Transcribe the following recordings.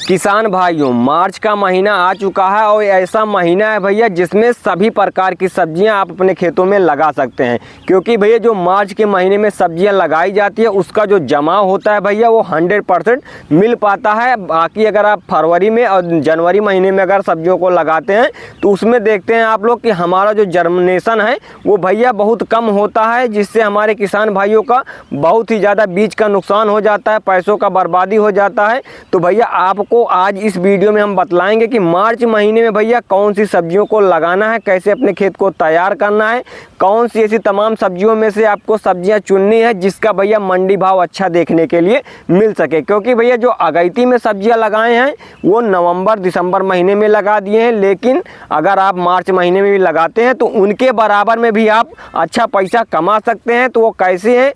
किसान भाइयों, मार्च का महीना आ चुका है और ऐसा महीना है भैया जिसमें सभी प्रकार की सब्जियां आप अपने खेतों में लगा सकते हैं। क्योंकि भैया जो मार्च के महीने में सब्जियां लगाई जाती है उसका जो जमाव होता है भैया वो 100% मिल पाता है। बाकी अगर आप फरवरी में और जनवरी महीने में अगर सब्जियों को लगाते हैं तो उसमें देखते हैं आप लोग कि हमारा जो जर्मिनेशन है वो भैया बहुत कम होता है, जिससे हमारे किसान भाइयों का बहुत ही ज़्यादा बीज का नुकसान हो जाता है, पैसों का बर्बादी हो जाता है। तो भैया आपको आज इस वीडियो में हम बतलाएंगे कि मार्च महीने में भैया कौन सी सब्जियों को लगाना है, कैसे अपने खेत को तैयार करना है, कौन सी ऐसी तमाम सब्जियों में से आपको सब्जियां चुननी है जिसका भैया मंडी भाव अच्छा देखने के लिए मिल सके। क्योंकि भैया जो अगैती में सब्जियां लगाए हैं वो नवंबर दिसंबर महीने में लगा दिए हैं, लेकिन अगर आप मार्च महीने में भी लगाते हैं तो उनके बराबर में भी आप अच्छा पैसा कमा सकते हैं। तो वो कैसे है,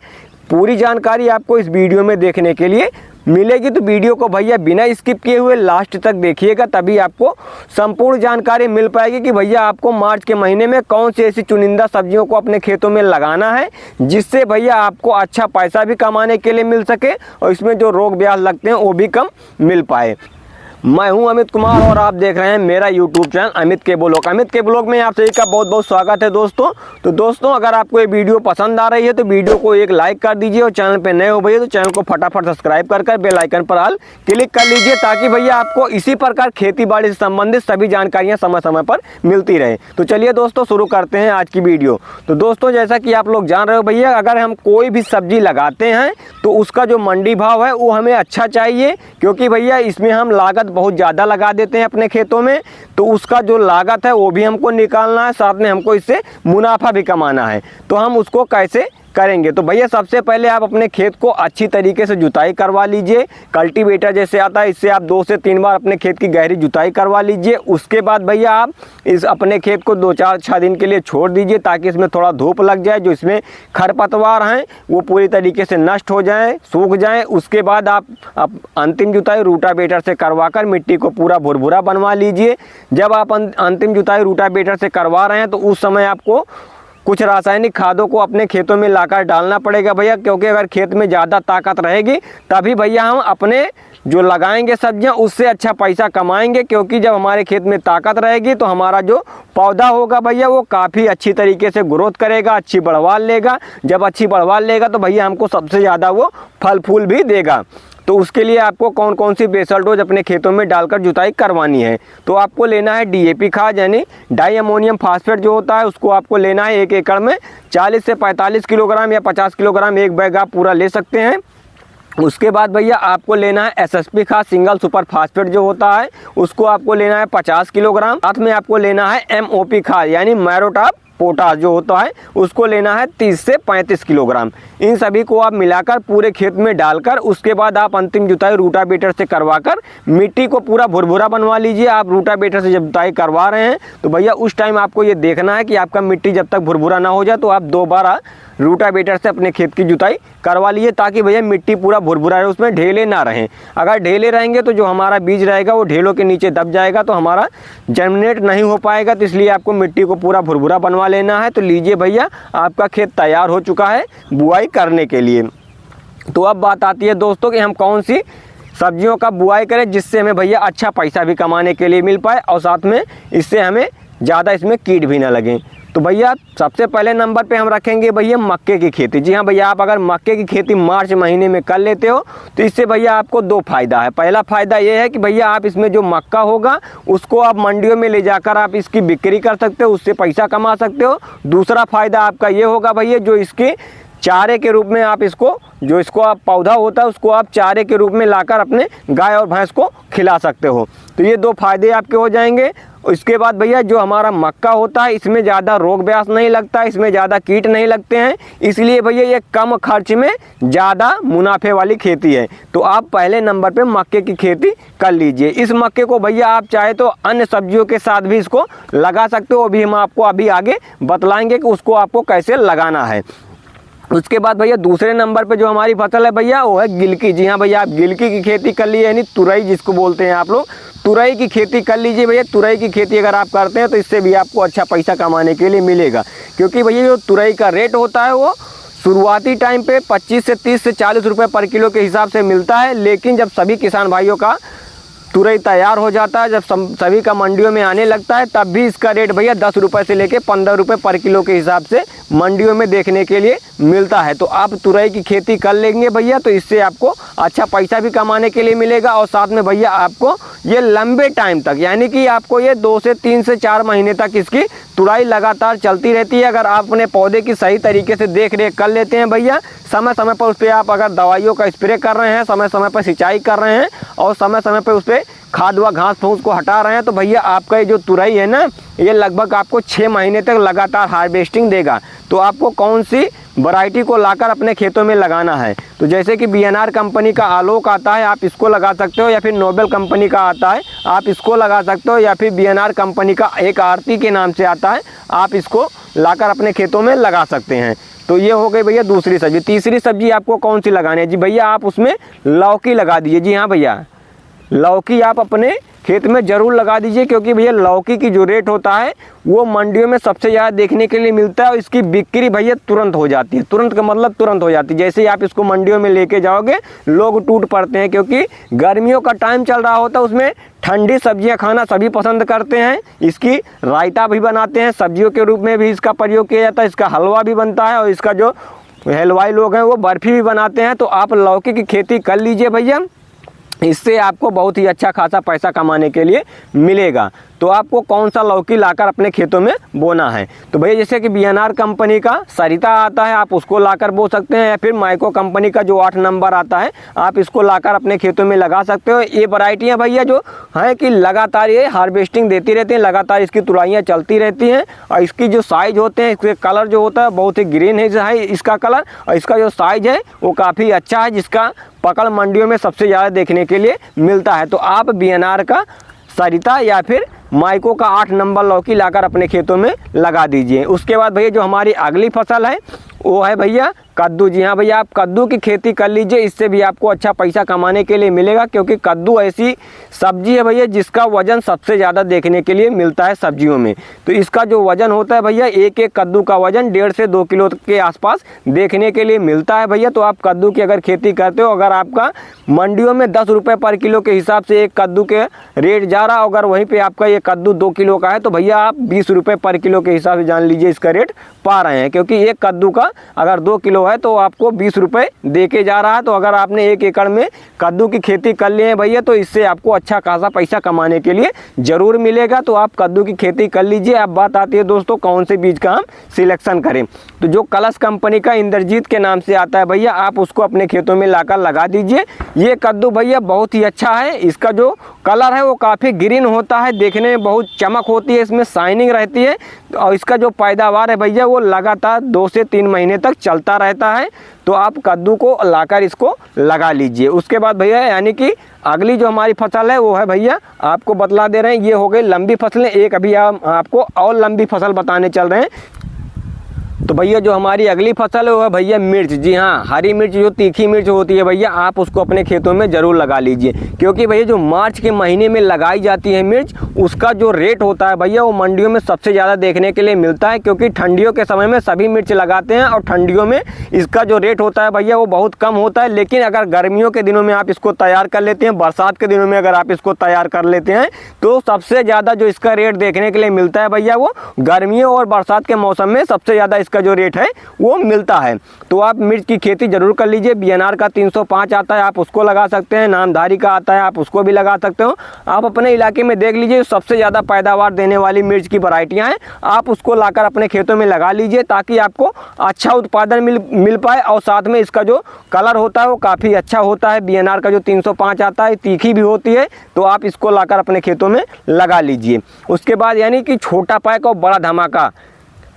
पूरी जानकारी आपको इस वीडियो में देखने के लिए मिलेगी। तो वीडियो को भैया बिना स्किप किए हुए लास्ट तक देखिएगा, तभी आपको संपूर्ण जानकारी मिल पाएगी कि भैया आपको मार्च के महीने में कौन सी ऐसी चुनिंदा सब्जियों को अपने खेतों में लगाना है जिससे भैया आपको अच्छा पैसा भी कमाने के लिए मिल सके और इसमें जो रोग ब्याज लगते हैं वो भी कम मिल पाए। मैं हूं अमित कुमार और आप देख रहे हैं मेरा यूट्यूब चैनल अमित के ब्लॉग। अमित के ब्लॉग में आप सभी का बहुत बहुत स्वागत है दोस्तों। तो दोस्तों, अगर आपको ये वीडियो पसंद आ रही है तो वीडियो को एक लाइक कर दीजिए और चैनल पे नए हो भैया तो चैनल को फटाफट सब्सक्राइब कर बेल आइकन पर ऑल क्लिक कर लीजिए, ताकि भैया आपको इसी प्रकार खेती बाड़ी से संबंधित सभी जानकारियाँ समय समय पर मिलती रहे। तो चलिए दोस्तों, शुरू करते हैं आज की वीडियो। तो दोस्तों, जैसा कि आप लोग जान रहे हो भैया, अगर हम कोई भी सब्जी लगाते हैं तो उसका जो मंडी भाव है वो हमें अच्छा चाहिए। क्योंकि भैया इसमें हम लागत बहुत ज़्यादा लगा देते हैं अपने खेतों में, तो उसका जो लागत है वो भी हमको निकालना है, साथ में हमको इससे मुनाफा भी कमाना है। तो हम उसको कैसे करेंगे? तो भैया सबसे पहले आप अपने खेत को अच्छी तरीके से जुताई करवा लीजिए। कल्टीवेटर जैसे आता है, इससे आप 2 से 3 बार अपने खेत की गहरी जुताई करवा लीजिए। उसके बाद भैया आप इस अपने खेत को 2-4-6 दिन के लिए छोड़ दीजिए, ताकि इसमें थोड़ा धूप लग जाए, जो इसमें खरपतवार हैं वो पूरी तरीके से नष्ट हो जाएं, सूख जाएं। उसके बाद आप अंतिम जुताई रूटावेटर से करवा कर मिट्टी को पूरा भुरभुरा बनवा लीजिए। जब आप अंतिम जुताई रूटावेटर से करवा रहे हैं तो उस समय आपको कुछ रासायनिक खादों को अपने खेतों में लाकर डालना पड़ेगा भैया। क्योंकि अगर खेत में ज़्यादा ताकत रहेगी तभी भैया हम अपने जो लगाएंगे सब्जियां उससे अच्छा पैसा कमाएंगे। क्योंकि जब हमारे खेत में ताकत रहेगी तो हमारा जो पौधा होगा भैया वो काफ़ी अच्छी तरीके से ग्रोथ करेगा, अच्छी बढ़वाल लेगा। जब अच्छी बढ़वाल लेगा तो भैया हमको सबसे ज़्यादा वो फल फूल भी देगा। तो उसके लिए आपको कौन कौन सी बेसल डोज अपने खेतों में डालकर जुताई करवानी है? तो आपको लेना है डीएपी खाद, यानी डाई अमोनियम फास्फेट जो होता है उसको आपको लेना है 1 एकड़ में 40 से 45 किलोग्राम या 50 किलोग्राम एक बैग आप पूरा ले सकते हैं। उसके बाद भैया आपको लेना है एसएसपी खाद, सिंगल सुपर फास्फेट जो होता है उसको आपको लेना है 50 किलोग्राम। साथ में आपको लेना है एमओपी खाद, यानी मैरोटाप पोटास जो होता है उसको लेना है 30 से 35 किलोग्राम। इन सभी को आप मिलाकर पूरे खेत में डालकर उसके बाद आप अंतिम जुताई रूटावेटर से करवाकर मिट्टी को पूरा भुरभुरा बनवा लीजिए। आप रूटावेटर से जब जुताई करवा रहे हैं तो भैया उस टाइम आपको ये देखना है कि आपका मिट्टी जब तक भुरभुरा ना हो जाए तो आप 2 बार रूटावेटर से अपने खेत की जुताई करवा लीजिए, ताकि भैया मिट्टी पूरा भुरभुरा रहे, उसमें ढेले ना रहें। अगर ढेले रहेंगे तो जो हमारा बीज रहेगा वो ढेलों के नीचे दब जाएगा, तो हमारा जर्मिनेट नहीं हो पाएगा। तो इसलिए आपको मिट्टी को पूरा भुरभुरा बनवा लेना है। तो लीजिए भैया, आपका खेत तैयार हो चुका है बुआई करने के लिए। तो अब बात आती है दोस्तों कि हम कौन सी सब्जियों का बुआई करें जिससे हमें भैया अच्छा पैसा भी कमाने के लिए मिल पाए और साथ में इससे हमें ज़्यादा इसमें कीट भी ना लगें। तो भैया सबसे पहले नंबर पे हम रखेंगे भैया मक्के की खेती। जी हाँ भैया, आप अगर मक्के की खेती मार्च महीने में कर लेते हो तो इससे भैया आपको 2 फ़ायदा है। पहला फ़ायदा ये है कि भैया आप इसमें जो मक्का होगा उसको आप मंडियों में ले जाकर आप इसकी बिक्री कर सकते हो, उससे पैसा कमा सकते हो। दूसरा फ़ायदा आपका ये होगा भैया, जो इसके चारे के रूप में आप इसको आप पौधा होता है उसको आप चारे के रूप में लाकर अपने गाय और भैंस को खिला सकते हो। तो ये 2 फायदे आपके हो जाएंगे। इसके बाद भैया जो हमारा मक्का होता है इसमें ज़्यादा रोग ब्यास नहीं लगता, इसमें ज़्यादा कीट नहीं लगते हैं, इसलिए भैया ये कम खर्च में ज़्यादा मुनाफे वाली खेती है। तो आप पहले नंबर पे मक्के की खेती कर लीजिए। इस मक्के को भैया आप चाहे तो अन्य सब्जियों के साथ भी इसको लगा सकते हो, अभी हम आपको अभी आगे बतलाएंगे कि उसको आपको कैसे लगाना है। उसके बाद भैया दूसरे नंबर पे जो हमारी फसल है भैया वो है गिलकी। जी हाँ भैया, आप गिलकी की खेती कर लीजिए, यानी तुरई जिसको बोलते हैं आप लोग, तुरई की खेती कर लीजिए भैया। तुरई की खेती अगर आप करते हैं तो इससे भी आपको अच्छा पैसा कमाने के लिए मिलेगा। क्योंकि भैया जो तुरई का रेट होता है वो शुरुआती टाइम पे 25 से 30 से 40 रुपये पर किलो के हिसाब से मिलता है। लेकिन जब सभी किसान भाइयों का तुरई तैयार हो जाता है, जब सभी का मंडियों में आने लगता है, तब भी इसका रेट भैया 10 रुपये से लेके 15 रुपये पर किलो के हिसाब से मंडियों में देखने के लिए मिलता है। तो आप तुरई की खेती कर लेंगे भैया तो इससे आपको अच्छा पैसा भी कमाने के लिए मिलेगा, और साथ में भैया आपको ये लंबे टाइम तक, यानी कि आपको ये 2 से 3 से 4 महीने तक इसकी तुड़ाई लगातार चलती रहती है। अगर आप अपने पौधे की सही तरीके से देख रेख कर लेते हैं भैया, समय समय पर उस पर आप अगर दवाइयों का स्प्रे कर रहे हैं, समय समय पर सिंचाई कर रहे हैं, और समय समय पर उस पर खाद व घास फूस को हटा रहे हैं, तो भैया आपका ये जो तुरई है ना, ये लगभग आपको 6 महीने तक लगातार हार्वेस्टिंग देगा। तो आपको कौन सी वैरायटी को लाकर अपने खेतों में लगाना है, तो जैसे कि बीएनआर कंपनी का आलोक आता है, आप इसको लगा सकते हो, या फिर नोबेल कंपनी का आता है, आप इसको लगा सकते हो, या फिर बीएनआर कंपनी का एक आरती के नाम से आता है, आप इसको लाकर अपने खेतों में लगा सकते हैं। तो ये हो गई भैया दूसरी सब्जी। तीसरी सब्जी आपको कौन सी लगानी है जी भैया, आप उसमें लौकी लगा दीजिए। जी हाँ भैया, लौकी आप अपने खेत में ज़रूर लगा दीजिए, क्योंकि भैया लौकी की जो रेट होता है वो मंडियों में सबसे ज़्यादा देखने के लिए मिलता है, और इसकी बिक्री भैया तुरंत हो जाती है। तुरंत का मतलब तुरंत हो जाती है, जैसे ही आप इसको मंडियों में लेके जाओगे लोग टूट पड़ते हैं, क्योंकि गर्मियों का टाइम चल रहा होता है, उसमें ठंडी सब्जियां खाना सभी पसंद करते हैं। इसकी रायता भी बनाते हैं, सब्जियों के रूप में भी इसका प्रयोग किया जाता है, इसका हलवा भी बनता है, और इसका जो हलवाई लोग हैं वो बर्फ़ी भी बनाते हैं। तो आप लौकी की खेती कर लीजिए भैया, इससे आपको बहुत ही अच्छा खासा पैसा कमाने के लिए मिलेगा। तो आपको कौन सा लौकी लाकर अपने खेतों में बोना है, तो भैया जैसे कि बीएनआर कंपनी का सरिता आता है, आप उसको लाकर बो सकते हैं, या फिर माइको कंपनी का जो 8 नंबर आता है, आप इसको लाकर अपने खेतों में लगा सकते हो। ये वैरायटियाँ भैया जो हैं कि लगातार ये हार्वेस्टिंग देती रहती हैं, लगातार इसकी तुड़ाइयाँ चलती रहती हैं, और इसकी जो साइज़ होते हैं, इसके कलर जो होता है बहुत ही ग्रीन है इसका कलर, और इसका जो साइज़ है वो काफ़ी अच्छा है, जिसका पकड़ मंडियों में सबसे ज़्यादा देखने के लिए मिलता है। तो आप बीएनआर का सरिता या फिर माइको का 8 नंबर लौकी लाकर अपने खेतों में लगा दीजिए। उसके बाद भैया जो हमारी अगली फसल है वो है भैया कद्दू। जी हाँ भैया, आप कद्दू की खेती कर लीजिए, इससे भी आपको अच्छा पैसा कमाने के लिए मिलेगा, क्योंकि कद्दू ऐसी सब्जी है भैया जिसका वजन सबसे ज़्यादा देखने के लिए मिलता है सब्जियों में। तो इसका जो वजन होता है भैया, एक कद्दू का वजन 1.5 से 2 किलो के आसपास देखने के लिए मिलता है भैया। तो आप कद्दू की अगर खेती करते हो, अगर आपका मंडियों में 10 रुपये पर किलो के हिसाब से एक कद्दू के रेट जा रहा, अगर वहीं पर आपका ये कद्दू 2 किलो का है, तो भैया आप 20 रुपये पर किलो के हिसाब से जान लीजिए इसका रेट पा रहे हैं, क्योंकि एक कद्दू का अगर 2 किलो है तो आपको 20 रुपये दे के जा रहा है। तो अगर आपने 1 एकड़ में कद्दू की खेती कर ली है भैया, तो इससे आपको अच्छा खासा पैसा कमाने के लिए ज़रूर मिलेगा। तो आप कद्दू की खेती कर लीजिए। अब बात आती है दोस्तों कौन से बीज का हम सिलेक्शन करें, तो जो कलश कंपनी का इंद्रजीत के नाम से आता है भैया, आप उसको अपने खेतों में लाकर लगा दीजिए। ये कद्दू भैया बहुत ही अच्छा है, इसका जो कलर है वो काफ़ी ग्रीन होता है, देखने में बहुत चमक होती है, इसमें शाइनिंग रहती है, और इसका जो पैदावार है भैया वो लगातार 2 से 3 महीने तक चलता रहता है। तो आप कद्दू को लाकर इसको लगा लीजिए। उसके बाद भैया यानी कि अगली जो हमारी फसल है वो है भैया, आपको बतला दे रहे हैं, ये हो गई लंबी फसलें। एक अभी आपको और लंबी फसल बताने चल रहे हैं। तो भैया जो हमारी अगली फसल है वो है भैया मिर्च। जी हाँ, हरी मिर्च जो तीखी मिर्च होती है भैया, आप उसको अपने खेतों में ज़रूर लगा लीजिए, क्योंकि भैया जो मार्च के महीने में लगाई जाती है मिर्च, उसका जो रेट होता है भैया वो मंडियों में सबसे ज़्यादा देखने के लिए मिलता है, क्योंकि ठंडियों के समय में सभी मिर्च लगाते हैं, और ठंडियों में इसका जो रेट होता है भैया वो बहुत कम होता है। लेकिन अगर गर्मियों के दिनों में आप इसको तैयार कर लेते हैं, बरसात के दिनों में अगर आप इसको तैयार कर लेते हैं, तो सबसे ज़्यादा जो इसका रेट देखने के लिए मिलता है भैया वो गर्मियों और बरसात के मौसम में सबसे ज़्यादा इसका जो रेट है वो मिलता है। तो आप मिर्च की खेती जरूर कर लीजिए। बीएनआर का 305 आता है, आप उसको लगा सकते हैं, नामधारी का आता है, आप उसको भी लगा सकते हो। आप अपने इलाके में देख लीजिए सबसे ज़्यादा पैदावार देने वाली मिर्च की वैरायटियां हैं, आप उसको लाकर अपने खेतों में लगा लीजिए, ताकि आपको अच्छा उत्पादन मिल पाए, और साथ में इसका जो कलर होता है वो काफ़ी अच्छा होता है। बीएनआर का जो 305 आता है तीखी भी होती है, तो आप इसको लाकर अपने खेतों में लगा लीजिए। उसके बाद यानी कि छोटा पैक और बड़ा धमाका,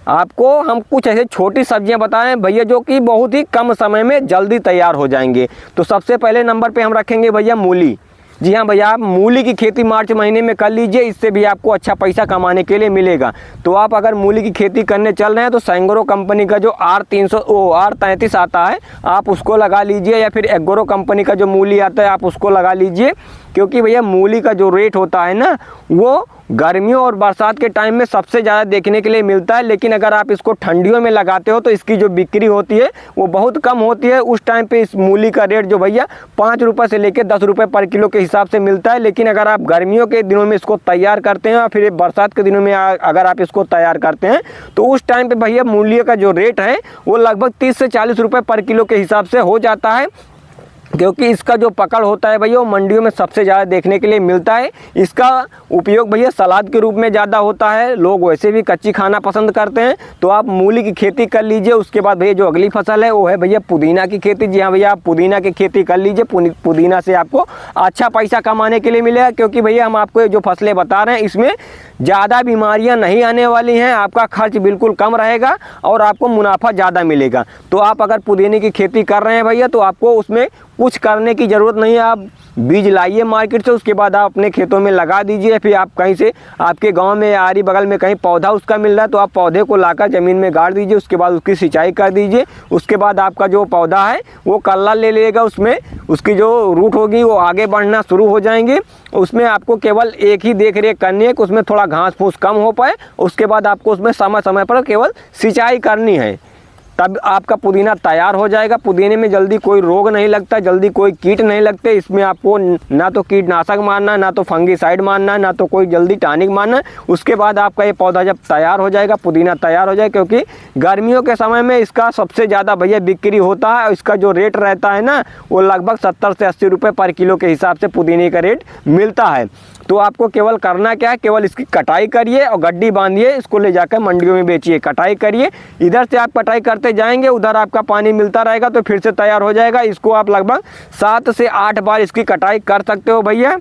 आपको हम कुछ ऐसे छोटी सब्जियां बताएं भैया जो कि बहुत ही कम समय में जल्दी तैयार हो जाएंगे। तो सबसे पहले नंबर पे हम रखेंगे भैया मूली। जी हाँ भैया, आप मूली की खेती मार्च महीने में कर लीजिए, इससे भी आपको अच्छा पैसा कमाने के लिए मिलेगा। तो आप अगर मूली की खेती करने चल रहे हैं तो सैंगरो कंपनी का जो R33 आता है आप उसको लगा लीजिए, या फिर एग्रो कंपनी का जो मूली आता है आप उसको लगा लीजिए, क्योंकि भैया मूली का जो रेट होता है ना वो गर्मियों और बरसात के टाइम में सबसे ज़्यादा देखने के लिए मिलता है। लेकिन अगर आप इसको ठंडियों में लगाते हो तो इसकी जो बिक्री होती है वो बहुत कम होती है। उस टाइम पे इस मूली का रेट जो भैया 5 रुपये से लेकर 10 रुपये पर किलो के हिसाब हिसाब से मिलता है। लेकिन अगर आप गर्मियों के दिनों में इसको तैयार करते हैं और फिर बरसात के दिनों में अगर आप इसको तैयार करते हैं तो उस टाइम पे भैया मूल्य का जो रेट है वो लगभग 30 से 40 रुपये पर किलो के हिसाब से हो जाता है, क्योंकि इसका जो पकड़ होता है भैया वो मंडियों में सबसे ज़्यादा देखने के लिए मिलता है। इसका उपयोग भैया सलाद के रूप में ज़्यादा होता है, लोग वैसे भी कच्ची खाना पसंद करते हैं। तो आप मूली की खेती कर लीजिए। उसके बाद भैया जो अगली फसल है वो है भैया पुदीना की खेती। जी हाँ भैया, आप पुदीना की खेती कर लीजिए। पुदीना से आपको अच्छा पैसा कमाने के लिए मिलेगा, क्योंकि भैया हम आपको जो फसलें बता रहे हैं इसमें ज़्यादा बीमारियां नहीं आने वाली हैं, आपका खर्च बिल्कुल कम रहेगा और आपको मुनाफा ज़्यादा मिलेगा। तो आप अगर पुदीने की खेती कर रहे हैं भैया तो आपको उसमें कुछ करने की ज़रूरत नहीं है। आप बीज लाइए मार्केट से, उसके बाद आप अपने खेतों में लगा दीजिए। फिर आप कहीं से आपके गांव में आरी बगल में कहीं पौधा उसका मिल रहा है तो आप पौधे को लाकर ज़मीन में गाड़ दीजिए। उसके बाद उसकी सिंचाई कर दीजिए। उसके बाद आपका जो पौधा है वो कल्ला ले लेगा, उसमें उसकी जो रूट होगी वो आगे बढ़ना शुरू हो जाएंगे। उसमें आपको केवल एक ही देख रेख करनी है कि उसमें थोड़ा घास फूस कम हो पाए। उसके बाद आपको उसमें समय समय पर केवल सिंचाई करनी है, तब आपका पुदीना तैयार हो जाएगा। पुदीने में जल्दी कोई रोग नहीं लगता, जल्दी कोई कीट नहीं लगते। इसमें आपको ना तो कीटनाशक मारना, ना तो फंगीसाइड मारना, ना तो कोई जल्दी टॉनिक मारना। उसके बाद आपका ये पौधा जब तैयार हो जाएगा, पुदीना तैयार हो जाएगा, क्योंकि गर्मियों के समय में इसका सबसे ज़्यादा भैया बिक्री होता है। इसका जो रेट रहता है ना वो लगभग 70 से 80 रुपये पर किलो के हिसाब से पुदीने का रेट मिलता है। तो आपको केवल करना क्या है, केवल इसकी कटाई करिए और गड्डी बांधिए, इसको ले जाकर मंडियों में बेचिए। कटाई करिए, इधर से आप कटाई करते जाएंगे, उधर आपका पानी मिलता रहेगा तो फिर से तैयार हो जाएगा। इसको आप लगभग 7 से 8 बार इसकी कटाई कर सकते हो भैया।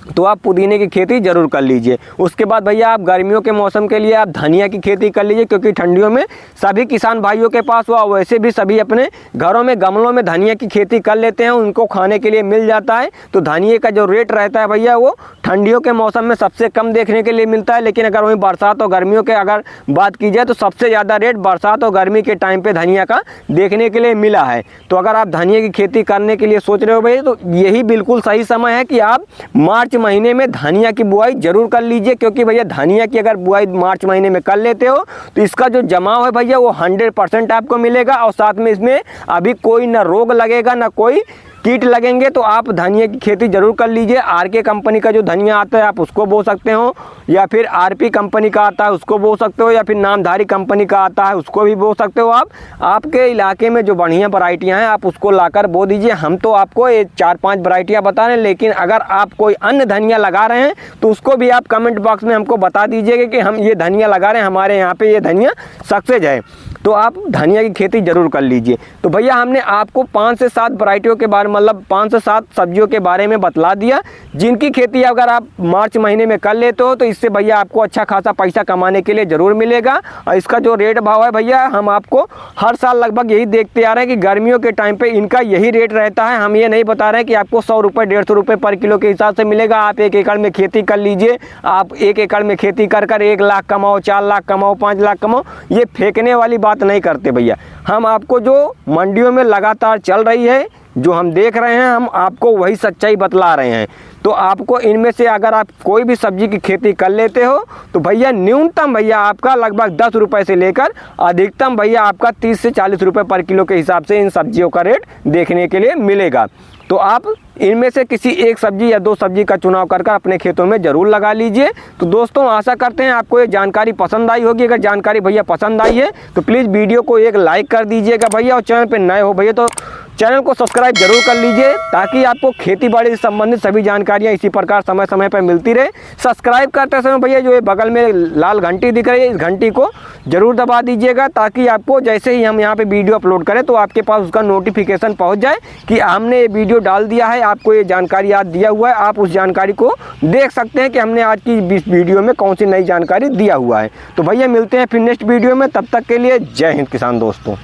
तो आप पुदीने की खेती ज़रूर कर लीजिए। उसके बाद भैया आप गर्मियों के मौसम के लिए आप धनिया की खेती कर लीजिए, क्योंकि ठंडियों में सभी किसान भाइयों के पास हुआ वैसे भी सभी अपने घरों में गमलों में धनिया की खेती कर लेते हैं, उनको खाने के लिए मिल जाता है। तो धनिया का जो रेट रहता है भैया वो ठंडियों के मौसम में सबसे कम देखने के लिए मिलता है। लेकिन अगर वहीं बरसात और गर्मियों के अगर बात की जाए तो सबसे ज़्यादा रेट बरसात और गर्मी के टाइम पर धनिया का देखने के लिए मिला है। तो अगर आप धनिया की खेती करने के लिए सोच रहे हो भैया तो यही बिल्कुल सही समय है कि आप मार्च महीने में धनिया की बुआई जरूर कर लीजिए। क्योंकि भैया धनिया की अगर बुआई मार्च महीने में कर लेते हो तो इसका जो जमाव है भैया वो 100% आपको मिलेगा और साथ में इसमें अभी कोई ना रोग लगेगा ना कोई कीट लगेंगे। तो आप धनिया की खेती जरूर कर लीजिए। आरके कंपनी का जो धनिया आता है आप उसको बो सकते हो, या फिर आरपी कंपनी का आता है उसको बो सकते हो, या फिर नामधारी कंपनी का आता है उसको भी बो सकते हो। आप आपके इलाके में जो बढ़िया वैरायटियां हैं आप उसको लाकर बो दीजिए। हम तो आपको ये 4-5 वैरायटियां बता रहे हैं, लेकिन अगर आप कोई अन्य धनिया लगा रहे हैं तो उसको भी आप कमेंट बॉक्स में हमको बता दीजिएगा कि हम ये धनिया लगा रहे हैं, हमारे यहाँ पर ये धनिया सक्सेस है। तो आप धनिया की खेती जरूर कर लीजिए। तो भैया हमने आपको 5 से 7 वैरायटियों के बारे मतलब 5 से 7 सब्जियों के बारे में बतला दिया, जिनकी खेती अगर आप मार्च महीने में कर लेते हो तो इससे भैया आपको अच्छा खासा पैसा कमाने के लिए ज़रूर मिलेगा। और इसका जो रेट भाव है भैया हम आपको हर साल लगभग यही देखते आ रहे हैं कि गर्मियों के टाइम पे इनका यही रेट रहता है। हम ये नहीं बता रहे हैं कि आपको 100 रुपये 150 रुपये पर किलो के हिसाब से मिलेगा। आप 1 एकड़ में खेती कर लीजिए, आप 1 एकड़ में खेती कर 1 लाख कमाओ, 4 लाख कमाओ, 5 लाख कमाओ, ये फेंकने वाली बात नहीं करते भैया। हम आपको जो मंडियों में लगातार चल रही है, जो हम देख रहे हैं, हम आपको वही सच्चाई बतला रहे हैं। तो आपको इनमें से अगर आप कोई भी सब्जी की खेती कर लेते हो तो भैया न्यूनतम भैया आपका लगभग 10 रुपये से लेकर अधिकतम भैया आपका 30 से 40 रुपये पर किलो के हिसाब से इन सब्जियों का रेट देखने के लिए मिलेगा। तो आप इनमें से किसी एक सब्जी या 2 सब्जी का चुनाव कर अपने खेतों में ज़रूर लगा लीजिए। तो दोस्तों आशा करते हैं आपको ये जानकारी पसंद आई होगी। अगर जानकारी भैया पसंद आई है तो प्लीज़ वीडियो को एक लाइक कर दीजिएगा भैया, और चैनल पे नए हो भैया तो चैनल को सब्सक्राइब जरूर कर लीजिए, ताकि आपको खेती बाड़ी से संबंधित सभी जानकारियाँ इसी प्रकार समय समय पर मिलती रहे। सब्सक्राइब करते समय भैया जो ये बगल में लाल घंटी दिख रही है इस घंटी को जरूर दबा दीजिएगा, ताकि आपको जैसे ही हम यहाँ पे वीडियो अपलोड करें तो आपके पास उसका नोटिफिकेशन पहुँच जाए कि हमने ये वीडियो डाल दिया है। आपको ये जानकारी आज दिया हुआ है, आप उस जानकारी को देख सकते हैं कि हमने आज की इस वीडियो में कौन सी नई जानकारी दिया हुआ है। तो भैया मिलते हैं फिर नेक्स्ट वीडियो में, तब तक के लिए जय हिंद किसान दोस्तों।